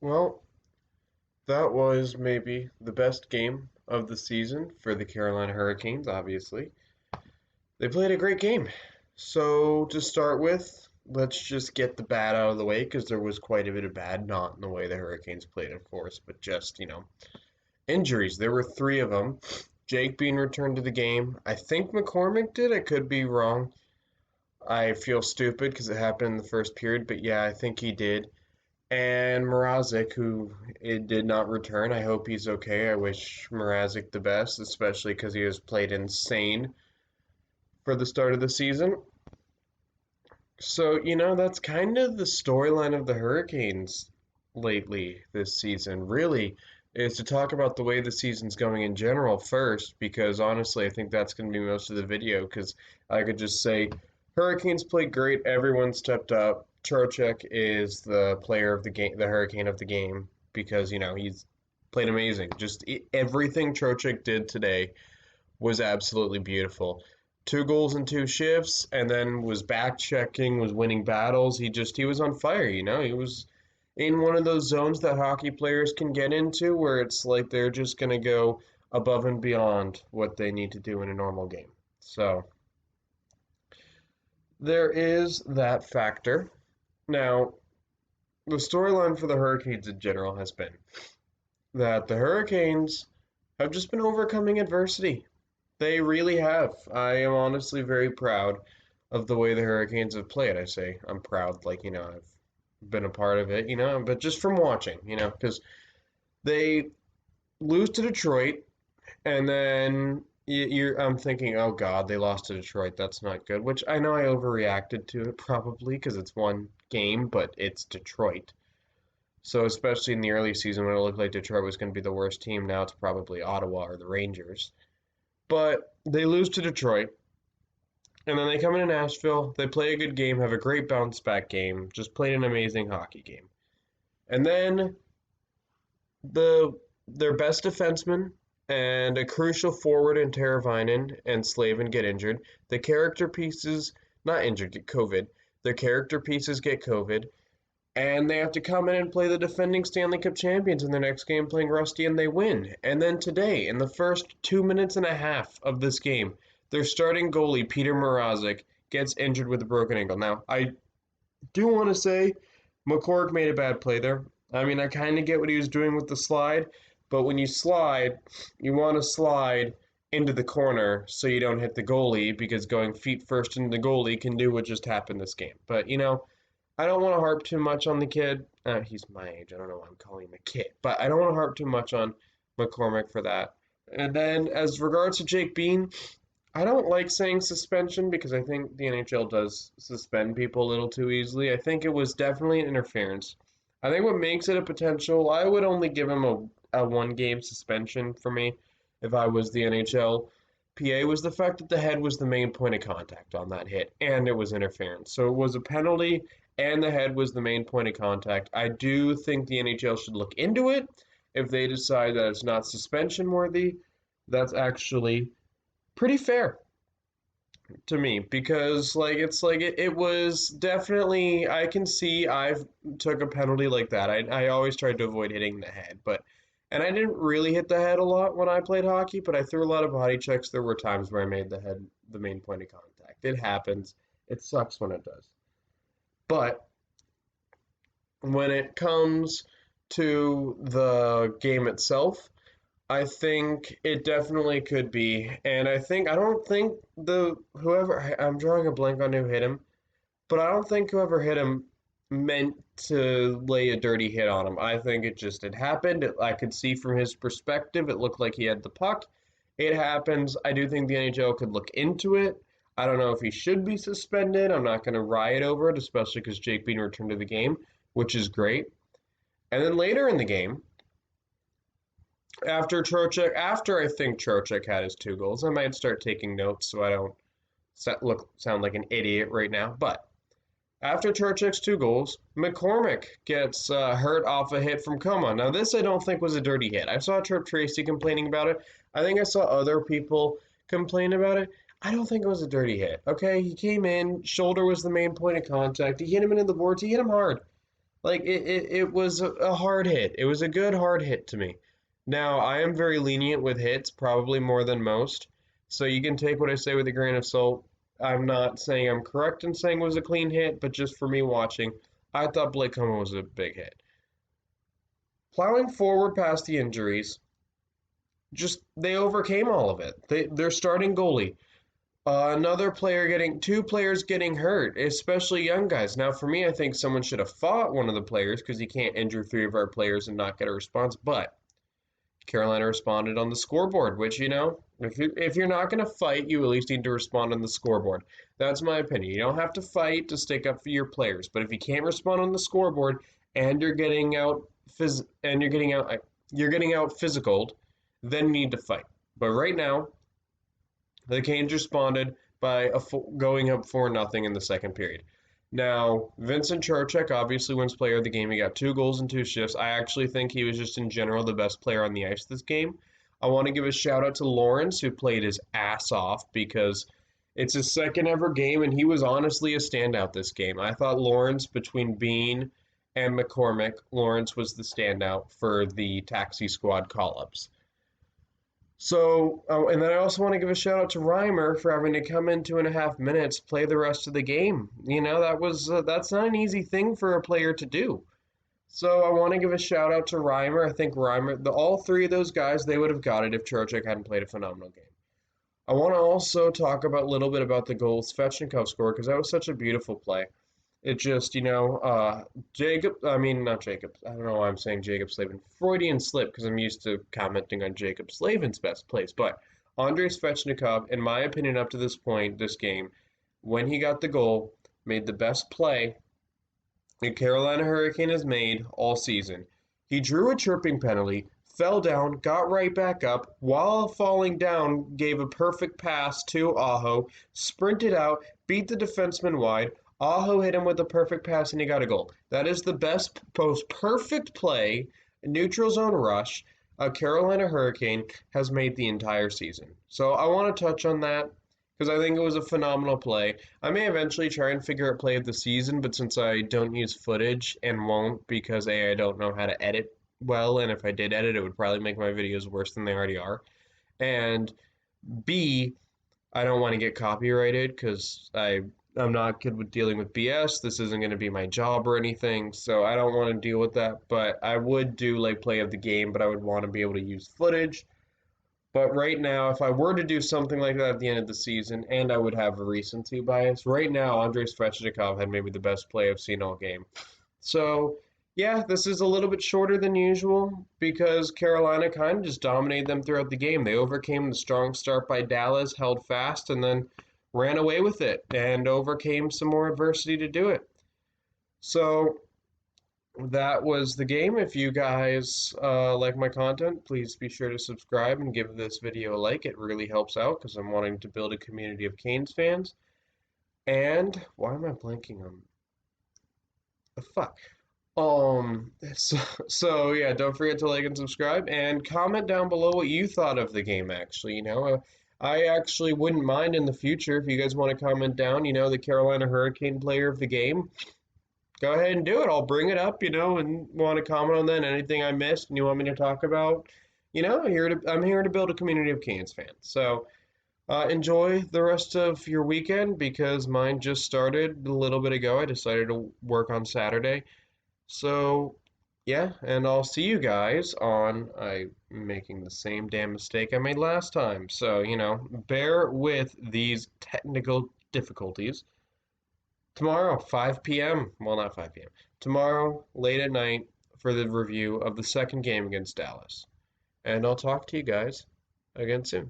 Well, that was maybe the best game of the season for the Carolina Hurricanes, obviously. They played a great game. So, to start with, let's just get the bad out of the way because there was quite a bit of bad, not in the way the Hurricanes played, of course, but just, injuries. There were three of them. Jake Bean returned to the game. I think McCormick did. I could be wrong. I feel stupid because it happened in the first period, but yeah, I think he did. And Mrazek, who it did not return. I hope he's okay. I wish Mrazek the best, especially because he has played insane for the start of the season. So, that's kind of the storyline of the Hurricanes lately this season, really, is to talk about the way the season's going in general first, because honestly, I think that's going to be most of the video, because I could just say Hurricanes played great, everyone stepped up. Trocheck is the player of the game, the Hurricane of the game, because, he's played amazing. Just everything Trocheck did today was absolutely beautiful. Two goals in two shifts, and then was back checking, was winning battles. He was on fire, He was in one of those zones that hockey players can get into where it's like they're just gonna go above and beyond what they need to do in a normal game. So there is that factor. Now, the storyline for the Hurricanes in general has been that the Hurricanes have just been overcoming adversity. They really have. I am honestly very proud of the way the Hurricanes have played. I say I'm proud, like, I've been a part of it, but just from watching, because they lose to Detroit, and then I'm thinking, oh God, they lost to Detroit. That's not good, which I know I overreacted to it probably because it's one game, but it's Detroit. So, especially in the early season when it looked like Detroit was going to be the worst team, now it's probably Ottawa or the Rangers. But they lose to Detroit, and then they come into Nashville, they play a good game, have a great bounce back game, just played an amazing hockey game. And then their best defenseman and a crucial forward in Teravainen and Slavin get injured. The character pieces, not injured, get COVID. Their character pieces get COVID, and they have to come in and play the defending Stanley Cup champions in their next game playing Rusty, and they win. And then today, in the first 2 minutes and a half of this game, their starting goalie, Peter Mrazek, gets injured with a broken ankle. Now, I do want to say McCork made a bad play there. I mean, I kind of get what he was doing with the slide, but when you slide, you want to slide into the corner so you don't hit the goalie because going feet first into the goalie can do what just happened this game. But, I don't want to harp too much on the kid. He's my age. I don't know why I'm calling him a kid, but I don't want to harp too much on McCormick for that. And then, as regards to Jake Bean, I don't like saying suspension because I think the NHL does suspend people a little too easily. I think it was definitely an interference. I think what makes it a potential, I would only give him a one game suspension for me if I was the NHL. PA was the fact that the head was the main point of contact on that hit, and it was interference. So it was a penalty, and the head was the main point of contact. I do think the NHL should look into it. If they decide that it's not suspension worthy, that's actually pretty fair to me because it was definitely I can see I've took a penalty like that. I always tried to avoid hitting the head, but and I didn't really hit the head a lot when I played hockey, but I threw a lot of body checks. There were times where I made the head the main point of contact. It happens. It sucks when it does. But when it comes to the game itself, I think it definitely could be. And I don't think I'm drawing a blank on who hit him, but I don't think whoever hit him meant to lay a dirty hit on him. I think it happened. I could see from his perspective, it looked like he had the puck. It happens. I do think the NHL could look into it. I don't know if he should be suspended. I'm not going to riot over it, especially because Jake Bean returned to the game, which is great. And then later in the game, after I think Trocheck had his two goals, I might start taking notes so I don't sound like an idiot right now. But after Trocheck's two goals, McCormick gets hurt off a hit from Coma. Now this I don't think was a dirty hit. I saw Trip Tracy complaining about it. I think I saw other people complain about it. I don't think it was a dirty hit. Okay, he came in, shoulder was the main point of contact. He hit him into the boards. He hit him hard. Like it was a hard hit. It was a good hard hit to me. Now, I am very lenient with hits, probably more than most. So you can take what I say with a grain of salt. I'm not saying I'm correct in saying it was a clean hit, but just for me watching, I thought Blake Coleman was a big hit. Plowing forward past the injuries, just they overcame all of it. Their starting goalie, another player getting two players getting hurt, especially young guys. Now, for me, I think someone should have fought one of the players because you can't injure three of our players and not get a response. But Carolina responded on the scoreboard, which if you're not going to fight, you at least need to respond on the scoreboard. That's my opinion. You don't have to fight to stick up for your players, but if you can't respond on the scoreboard and you're getting out physical, then you need to fight. But right now, the Canes responded by going up 4-0 in the second period. Now, Vincent Trocheck obviously wins player of the game. He got 2 goals and 2 shifts. I actually think he was just in general the best player on the ice this game. I want to give a shout out to Lawrence, who played his ass off because it's his second ever game, and he was honestly a standout this game. I thought Lawrence, between Bean and McCormick, Lawrence was the standout for the taxi squad call ups. So, and then I also want to give a shout out to Reimer for having to come in 2.5 minutes, play the rest of the game. That's not an easy thing for a player to do. So I want to give a shout out to Reimer. I think Reimer, all three of those guys, they would have got it if Trocheck hadn't played a phenomenal game. I want to also talk about a little bit about the goal Svechnikov scored because that was such a beautiful play. It just, I mean, not Jacob. I don't know why I'm saying Jacob Slavin. Freudian slip because I'm used to commenting on Jacob Slavin's best plays. But Andrei Svechnikov, in my opinion, up to this point, this game, when he got the goal, made the best play the Carolina Hurricane has made all season. He drew a chirping penalty, fell down, got right back up, while falling down, gave a perfect pass to Aho, sprinted out, beat the defenseman wide. Aho hit him with a perfect pass and he got a goal. That is the best, most perfect play, neutral zone rush a Carolina Hurricane has made the entire season. So I want to touch on that because I think it was a phenomenal play. I may eventually try and figure out play of the season, but since I don't use footage and won't because A, I don't know how to edit well, and if I did edit, it would probably make my videos worse than they already are. And B, I don't want to get copyrighted because I'm not good with dealing with BS. This isn't going to be my job or anything, so I don't want to deal with that. But I would do like play of the game, but I would want to be able to use footage. But right now, if I were to do something like that at the end of the season, and I would have a recency bias, right now, Andrei Svechnikov had maybe the best play I've seen all game. So, yeah, this is a little bit shorter than usual because Carolina kind of just dominated them throughout the game. They overcame the strong start by Dallas, held fast, and then ran away with it and overcame some more adversity to do it. So, that was the game. If you guys like my content, please be sure to subscribe and give this video a like. It really helps out because I'm wanting to build a community of Canes fans. And why am I blanking on the fuck? So yeah, don't forget to like and subscribe and comment down below what you thought of the game. Actually, I actually wouldn't mind in the future if you guys want to comment down. The Carolina Hurricane player of the game. Go ahead and do it. I'll bring it up, and want to comment on that. Anything I missed and you want me to talk about, I'm here to build a community of Canes fans. So enjoy the rest of your weekend because mine just started a little bit ago. I decided to work on Saturday. So yeah, and I'll see you guys on I making the same damn mistake I made last time. So, bear with these technical difficulties. Tomorrow, 5 p.m. Well, not 5 p.m. Tomorrow, late at night, for the review of the second game against Dallas. And I'll talk to you guys again soon.